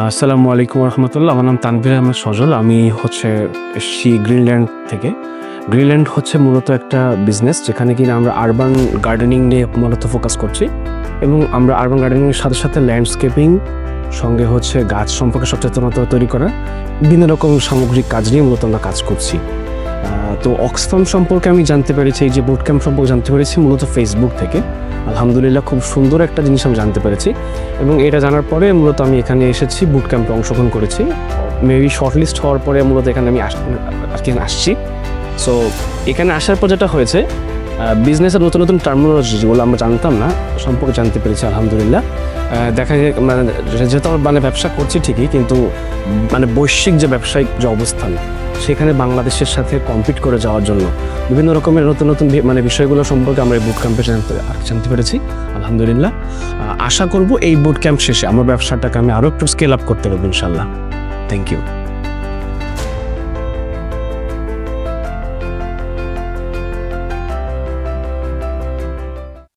আসসালামু আলাইকুম রহমতুল্লাহ। আমার নাম তানভীর আহমেদ সজল। আমি এসছি গ্রিনল্যান্ড থেকে। গ্রিনল্যান্ড মূলত একটা বিজনেস যেখানে কিনা আমরা আরবান গার্ডেনিং নিয়ে মূলত ফোকাস করছি, এবং আমরা আরবান গার্ডেনিংয়ের সাথে সাথে ল্যান্ডস্কেপিং সঙ্গে গাছ সম্পর্কে সচেতনতা তৈরি করা, বিভিন্ন রকম সামগ্রিক কাজ নিয়ে মূলত আমরা কাজ করছি। তো অক্সফাম সম্পর্কে আমি জানতে পেরেছি, এই যে বুট ক্যাম্প সম্পর্কে জানতে পেরেছি মূলত ফেসবুক থেকে। আলহামদুলিল্লাহ, খুব সুন্দর একটা জিনিস আমি জানতে পেরেছি, এবং এটা জানার পরে মূলত আমি এখানে এসেছি, বুট ক্যাম্পে অংশগ্রহণ করেছি। মেবি শর্টলিস্ট হওয়ার পরে মূলত এখানে আমি আসছি। সো এখানে আসার পর যেটা হয়েছে, বিজনেসের নতুন নতুন টার্মিনোলজি যেগুলো আমরা জানতাম না সম্পর্কে জানতে পেরেছি আলহামদুলিল্লাহ। দেখা যায় যেহেতু আমরা ব্যবসা করছি ঠিকই, কিন্তু বৈশ্বিক যে ব্যবসায়িক যে অবস্থান, সেখানে বাংলাদেশের সাথে কম্পিট করে যাওয়ার জন্য বিভিন্ন রকমের নতুন নতুন বিষয়গুলো সম্পর্কে আমরা এই বুট ক্যাম্পে জানতে পেরেছি আলহামদুলিল্লাহ। আশা করব এই বুট ক্যাম্প শেষে আমার ব্যবসাটাকে আমি আরও একটু স্কেল আপ করতে পারবো ইনশাল্লাহ। Thank you.